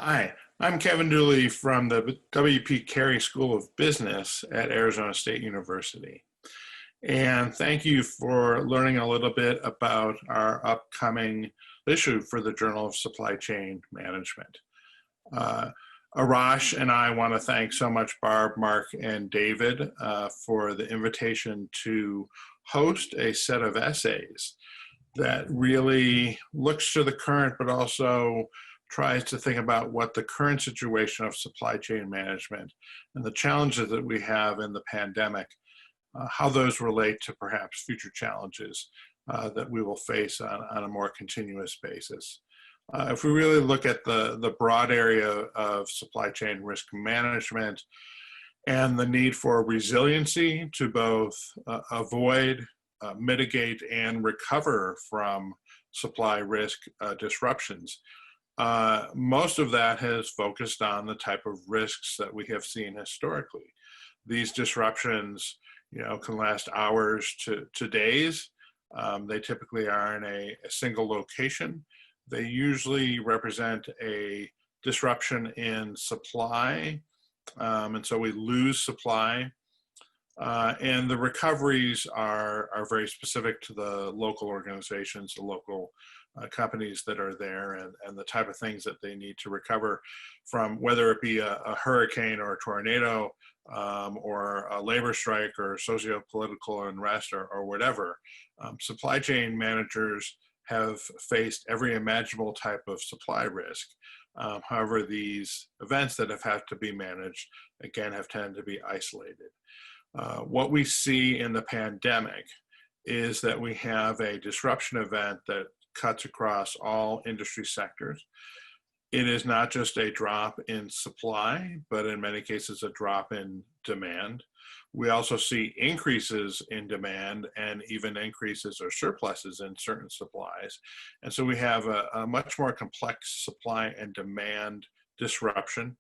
Hi, I'm Kevin Dooley from the W.P. Carey School of Business at Arizona State University. And thank you for learning a little bit about our upcoming issue for the Journal of Supply Chain Management. Arash and I want to thank so much Barb, Mark, and David for the invitation to host a set of essays that really looks to the current, but also tries to think about what the current situation of supply chain management and the challenges that we have in the pandemic, how those relate to perhaps future challenges that we will face on a more continuous basis. If we really look at the broad area of supply chain risk management and the need for resiliency to both avoid, mitigate, and recover from supply risk disruptions, most of that has focused on the type of risks that we have seen historically. These disruptions, can last hours to days. They typically are in a single location. They usually represent a disruption in supply, and so we lose supply. And the recoveries are very specific to the local organizations, the local companies that are there, and the type of things that they need to recover from, whether it be a hurricane or a tornado, or a labor strike or socio-political unrest or whatever. Supply chain managers have faced every imaginable type of supply risk. However, these events that have had to be managed, again, have tended to be isolated. What we see in the pandemic is that we have a disruption event that cuts across all industry sectors. It is not just a drop in supply, but in many cases a drop in demand. We also see increases in demand and even increases or surpluses in certain supplies. And so we have a much more complex supply and demand disruption.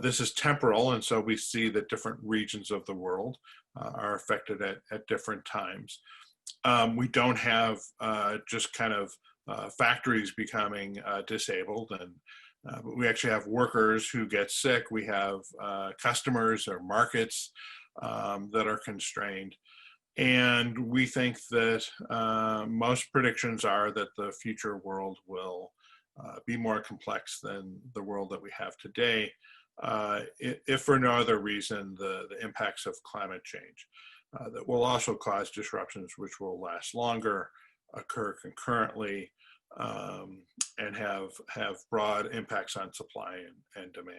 This is temporal, and so we see that different regions of the world are affected at different times. We don't have just kind of factories becoming disabled, but we actually have workers who get sick. We have customers or markets that are constrained. And we think that most predictions are that the future world will be more complex than the world that we have today, if for no other reason, the impacts of climate change that will also cause disruptions which will last longer, occur concurrently, and have broad impacts on supply and demand.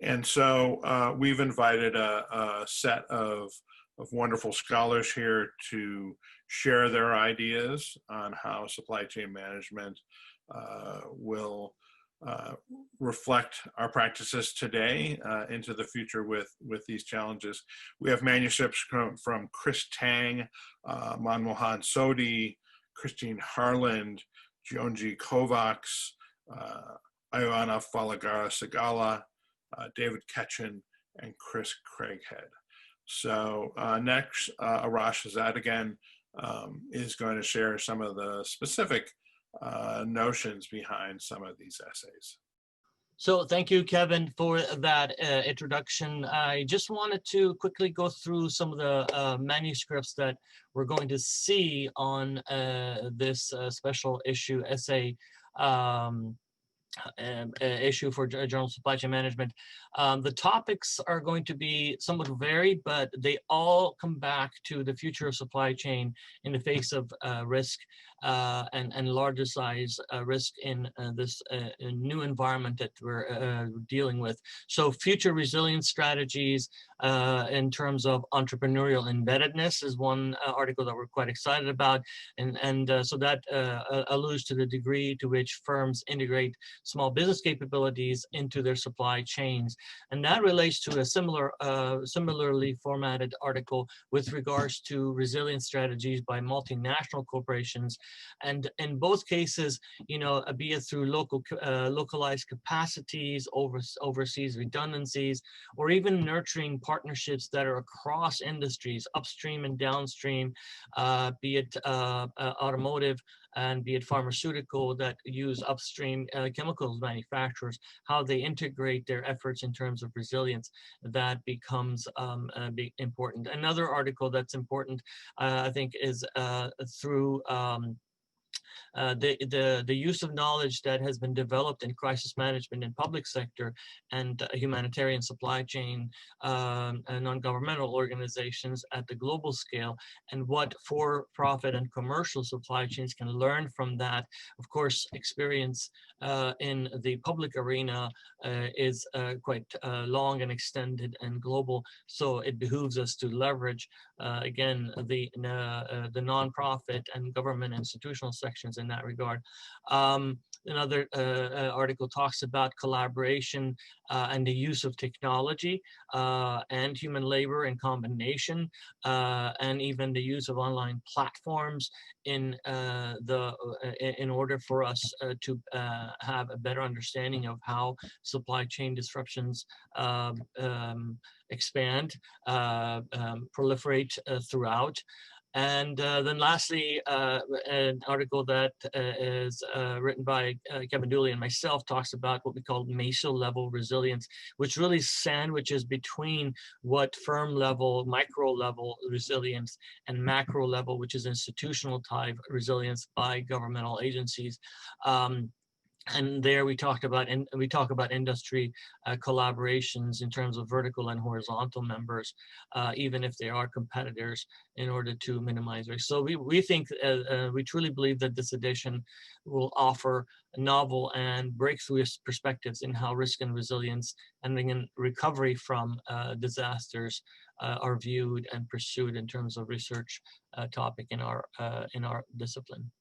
And so we've invited a set of wonderful scholars here to share their ideas on how supply chain management will reflect our practices today into the future with these challenges. We have manuscripts from Chris Tang, Manmohan Sodhi, Christine Harland, Gyongyi Kovacs, Ioana Falagara-Segala, David Ketchen, and Chris Craighead. So next, Arash Azadegan is going to share some of the specific notions behind some of these essays. So thank you, Kevin, for that introduction. I just wanted to quickly go through some of the manuscripts that we're going to see on this special issue essay issue for Journal of Supply Chain Management. The topics are going to be somewhat varied, but they all come back to the future of supply chain in the face of risk and larger size risk in this new environment that we're dealing with. So future resilience strategies in terms of entrepreneurial embeddedness is one article that we're quite excited about. And so that alludes to the degree to which firms integrate small business capabilities into their supply chains. And that relates to a similarly formatted article with regards to resilience strategies by multinational corporations. And in both cases, be it through localized capacities, overseas redundancies, or even nurturing partnerships that are across industries, upstream and downstream, be it automotive, and be it pharmaceutical that use upstream chemicals manufacturers, how they integrate their efforts in terms of resilience, that becomes important. Another article that's important, I think, is through the use of knowledge that has been developed in crisis management in public sector and humanitarian supply chain and non-governmental organizations at the global scale, and what for-profit and commercial supply chains can learn from that. Of course, experience in the public arena is quite long and extended and global, so it behooves us to leverage again the nonprofit and government institutional sections in that regard. Another article talks about collaboration and the use of technology and human labor in combination, and even the use of online platforms in order for us to have a better understanding of how supply chain disruptions expand, proliferate throughout. And then lastly, an article that is written by Kevin Dooley and myself talks about what we call meso-level resilience, which really sandwiches between what firm-level, micro-level resilience and macro-level, which is institutional type resilience by governmental agencies. And there we talk about industry collaborations in terms of vertical and horizontal members, even if they are competitors, in order to minimize risk. So we think, we truly believe that this edition will offer novel and breakthrough perspectives in how risk and resilience and again recovery from disasters are viewed and pursued in terms of research topic in our discipline.